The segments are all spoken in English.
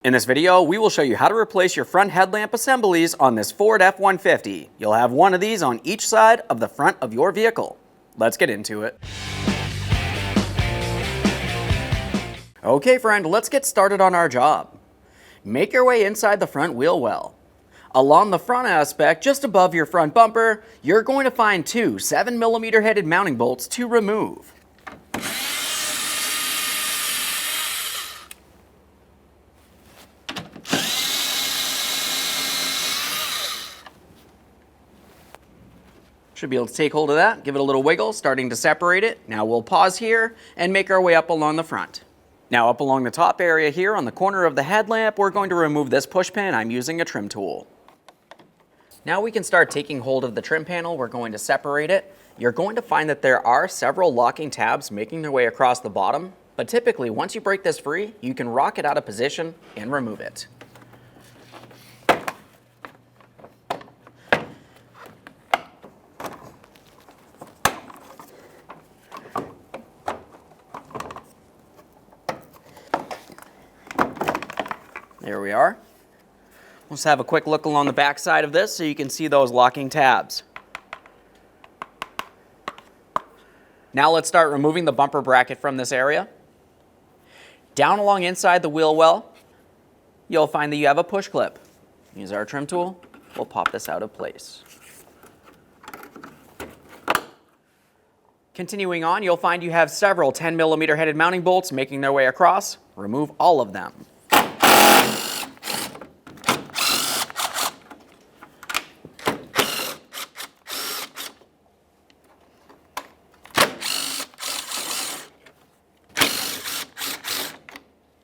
In this video, we will show you how to replace your front headlamp assemblies on this Ford F-150. You'll have one of these on each side of the front of your vehicle. Let's get into it. Okay friend, let's get started on our job. Make your way inside the front wheel well. Along the front aspect, just above your front bumper, you're going to find two 7mm headed mounting bolts to remove. Should be able to take hold of that, give it a little wiggle, starting to separate it. Now we'll pause here and make our way up along the front. Now up along the top area here on the corner of the headlamp, we're going to remove this push pin. I'm using a trim tool. Now we can start taking hold of the trim panel. We're going to separate it. You're going to find that there are several locking tabs making their way across the bottom, but typically once you break this free, you can rock it out of position and remove it. There we are. Let's have a quick look along the back side of this so you can see those locking tabs. Now let's start removing the bumper bracket from this area. Down along inside the wheel well, you'll find that you have a push clip. Use our trim tool. We'll pop this out of place. Continuing on, you'll find you have several 10mm headed mounting bolts making their way across. Remove all of them.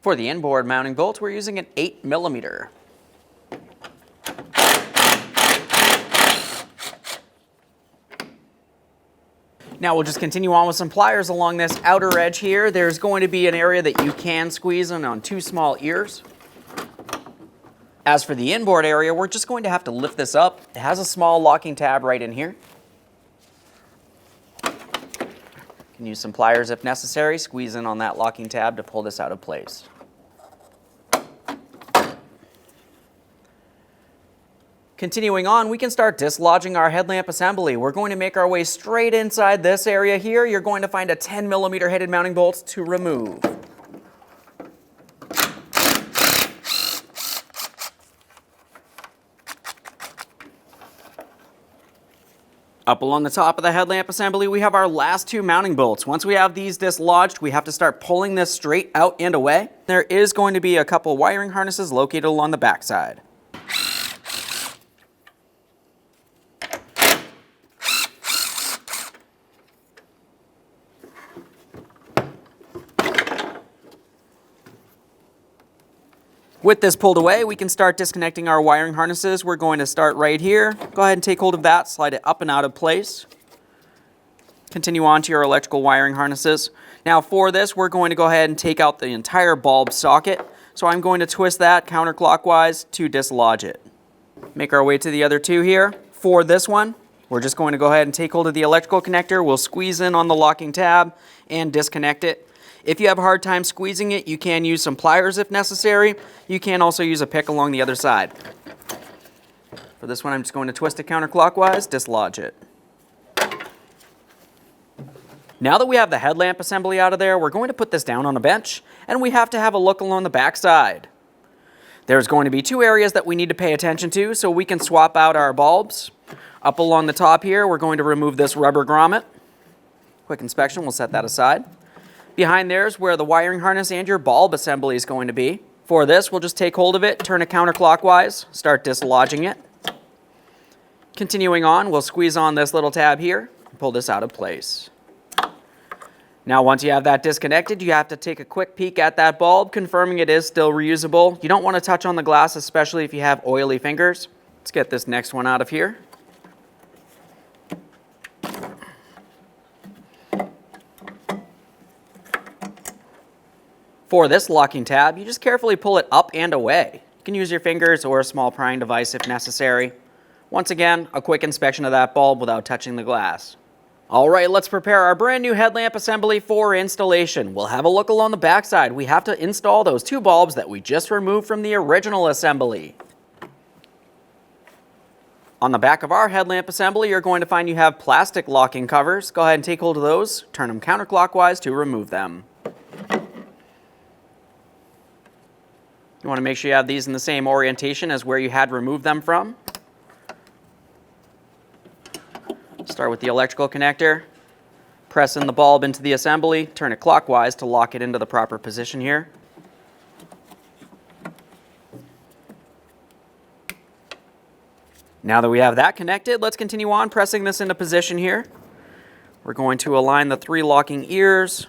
For the inboard mounting bolt, we're using an 8mm. Now we'll just continue on with some pliers along this outer edge here. There's going to be an area that you can squeeze in on two small ears. As for the inboard area, we're just going to have to lift this up. It has a small locking tab right in here. You can use some pliers if necessary. Squeeze in on that locking tab to pull this out of place. Continuing on, we can start dislodging our headlamp assembly. We're going to make our way straight inside this area here. You're going to find a 10mm headed mounting bolt to remove. Up along the top of the headlamp assembly, we have our last two mounting bolts. Once we have these dislodged, we have to start pulling this straight out and away. There is going to be a couple wiring harnesses located along the back side. With this pulled away, we can start disconnecting our wiring harnesses. We're going to start right here. Go ahead and take hold of that, slide it up and out of place. Continue on to your electrical wiring harnesses. Now for this, we're going to go ahead and take out the entire bulb socket. So I'm going to twist that counterclockwise to dislodge it. Make our way to the other two here. For this one, we're just going to go ahead and take hold of the electrical connector. We'll squeeze in on the locking tab and disconnect it. If you have a hard time squeezing it, you can use some pliers if necessary. You can also use a pick along the other side. For this one, I'm just going to twist it counterclockwise, dislodge it. Now that we have the headlamp assembly out of there, we're going to put this down on a bench, and we have to have a look along the back side. There's going to be two areas that we need to pay attention to so we can swap out our bulbs. Up along the top here, we're going to remove this rubber grommet. Quick inspection, we'll set that aside. Behind there is where the wiring harness and your bulb assembly is going to be. For this, we'll just take hold of it, turn it counterclockwise, start dislodging it. Continuing on, we'll squeeze on this little tab here and pull this out of place. Now once you have that disconnected, you have to take a quick peek at that bulb, confirming it is still reusable. You don't want to touch on the glass, especially if you have oily fingers. Let's get this next one out of here. For this locking tab, you just carefully pull it up and away. You can use your fingers or a small prying device if necessary. Once again, a quick inspection of that bulb without touching the glass. All right, let's prepare our brand new headlamp assembly for installation. We'll have a look along the backside. We have to install those two bulbs that we just removed from the original assembly. On the back of our headlamp assembly, you're going to find you have plastic locking covers. Go ahead and take hold of those, turn them counterclockwise to remove them. You want to make sure you have these in the same orientation as where you had removed them from. Start with the electrical connector, press in the bulb into the assembly, turn it clockwise to lock it into the proper position here. Now that we have that connected, let's continue on pressing this into position here. We're going to align the three locking ears,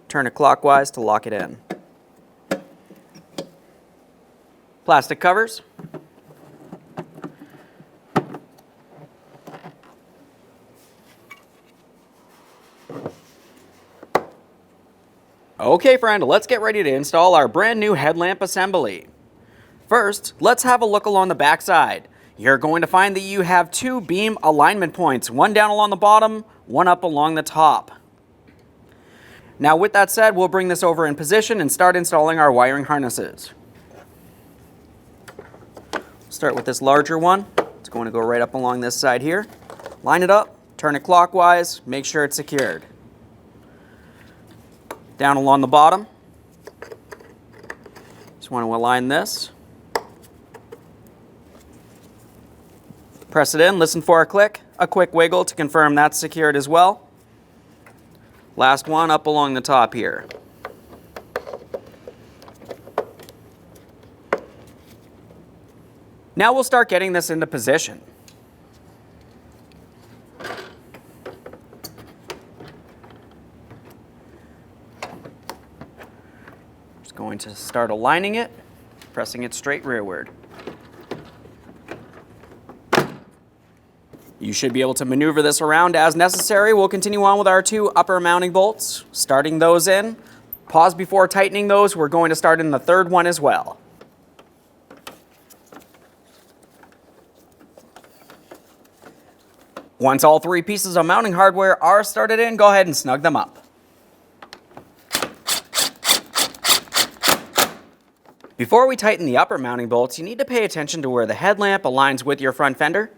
turn it clockwise to lock it in. Plastic covers. Okay, friend, let's get ready to install our brand new headlamp assembly. First, let's have a look along the back side. You're going to find that you have two beam alignment points, one down along the bottom, one up along the top. Now with that said, we'll bring this over in position and start installing our wiring harnesses. Start with this larger one. It's going to go right up along this side here. Line it up, turn it clockwise, make sure it's secured. Down along the bottom, just want to align this. Press it in, listen for a quick wiggle to confirm that's secured as well. Last one up along the top here. Now we'll start getting this into position. Just going to start aligning it, pressing it straight rearward. You should be able to maneuver this around as necessary. We'll continue on with our two upper mounting bolts, starting those in. Pause before tightening those. We're going to start in the third one as well. Once all three pieces of mounting hardware are started in, go ahead and snug them up. Before we tighten the upper mounting bolts, you need to pay attention to where the headlamp aligns with your front fender.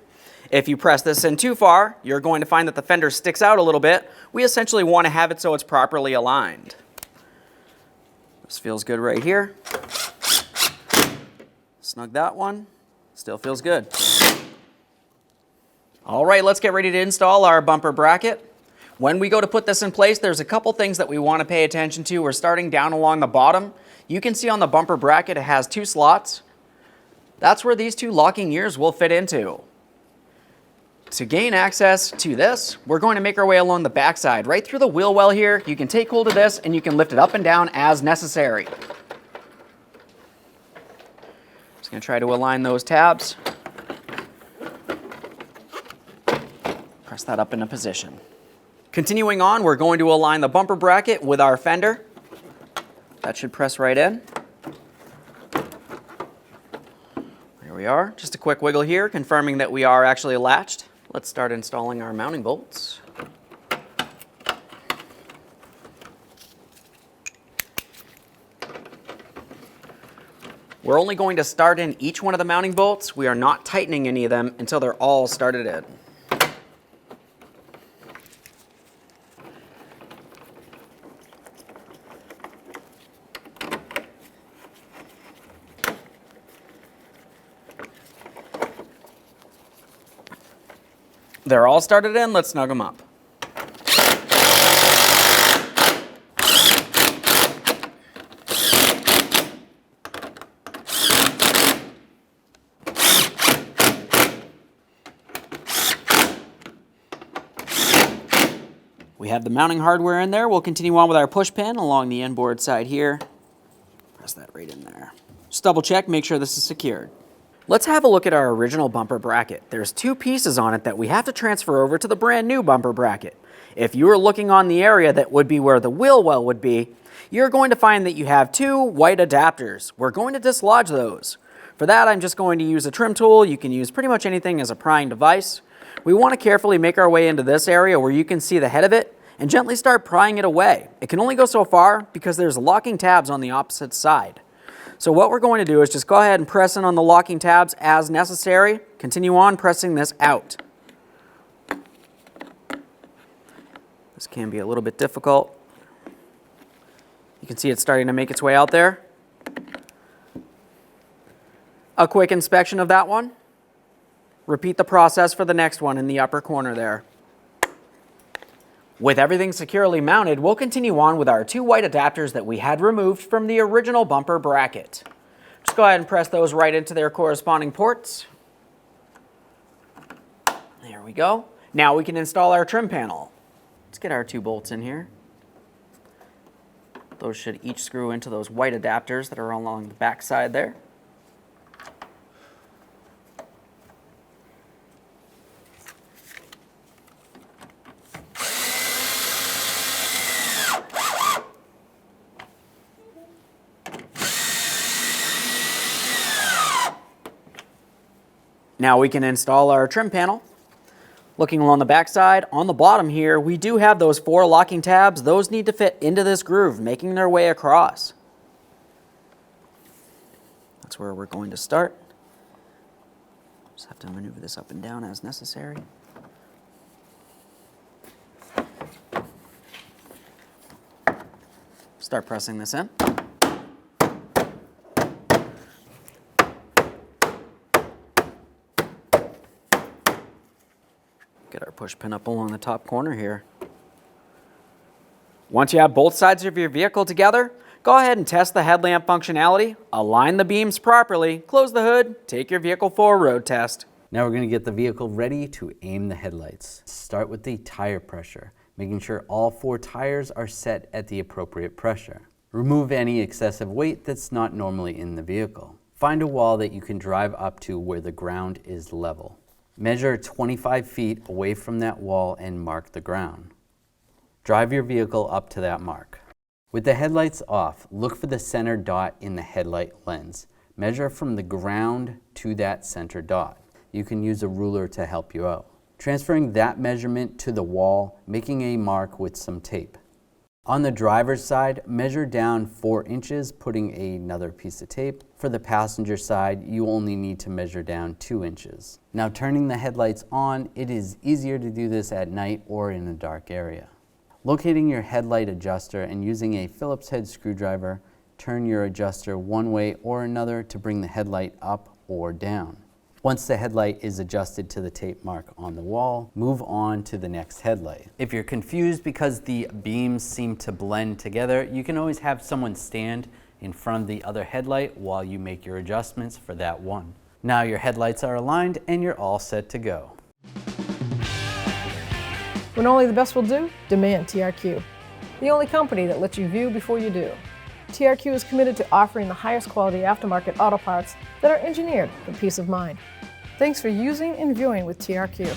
If you press this in too far, you're going to find that the fender sticks out a little bit. We essentially want to have it so it's properly aligned. This feels good right here. Snug that one. Still feels good. All right, let's get ready to install our bumper bracket. When we go to put this in place, there's a couple things that we want to pay attention to. We're starting down along the bottom. You can see on the bumper bracket it has two slots. That's where these two locking ears will fit into. To gain access to this, we're going to make our way along the backside, right through the wheel well here. You can take hold of this and you can lift it up and down as necessary. Just going to try to align those tabs. Press that up into position. Continuing on, we're going to align the bumper bracket with our fender. That should press right in. There we are. Just a quick wiggle here, confirming that we are actually latched. Let's start installing our mounting bolts. We're only going to start in each one of the mounting bolts. We are not tightening any of them until they're all started in. They're all started in, let's snug them up. We have the mounting hardware in there. We'll continue on with our push pin along the inboard side here. Press that right in there. Just double check, make sure this is secured. Let's have a look at our original bumper bracket. There's two pieces on it that we have to transfer over to the brand new bumper bracket. If you were looking on the area that would be where the wheel well would be, you're going to find that you have two white adapters. We're going to dislodge those. For that, I'm just going to use a trim tool. You can use pretty much anything as a prying device. We want to carefully make our way into this area where you can see the head of it and gently start prying it away. It can only go so far because there's locking tabs on the opposite side. So what we're going to do is just go ahead and press in on the locking tabs as necessary. Continue on pressing this out. This can be a little bit difficult. You can see it's starting to make its way out there. A quick inspection of that one. Repeat the process for the next one in the upper corner there. With everything securely mounted, we'll continue on with our two white adapters that we had removed from the original bumper bracket. Just go ahead and press those right into their corresponding ports. There we go. Now we can install our trim panel. Let's get our 2 bolts in here. Those should each screw into those white adapters that are along the back side there. Now we can install our trim panel. Looking along the back side, on the bottom here, we do have those 4 locking tabs. Those need to fit into this groove, making their way across. That's where we're going to start. Just have to maneuver this up and down as necessary. Start pressing this in. Get our push pin up along the top corner here. Once you have both sides of your vehicle together, go ahead and test the headlamp functionality, align the beams properly, close the hood, take your vehicle for a road test. Now we're going to get the vehicle ready to aim the headlights. Start with the tire pressure, making sure all 4 tires are set at the appropriate pressure. Remove any excessive weight that's not normally in the vehicle. Find a wall that you can drive up to where the ground is level. Measure 25 feet away from that wall and mark the ground. Drive your vehicle up to that mark. With the headlights off, look for the center dot in the headlight lens. Measure from the ground to that center dot. You can use a ruler to help you out. Transferring that measurement to the wall, making a mark with some tape. On the driver's side, measure down 4 inches, putting another piece of tape. For the passenger side, you only need to measure down 2 inches. Now turning the headlights on, it is easier to do this at night or in a dark area. Locating your headlight adjuster and using a Phillips head screwdriver, turn your adjuster one way or another to bring the headlight up or down. Once the headlight is adjusted to the tape mark on the wall, move on to the next headlight. If you're confused because the beams seem to blend together, you can always have someone stand in front of the other headlight while you make your adjustments for that one. Now your headlights are aligned and you're all set to go. When only the best will do, demand TRQ. The only company that lets you view before you do. TRQ is committed to offering the highest quality aftermarket auto parts that are engineered for peace of mind. Thanks for using and viewing with TRQ.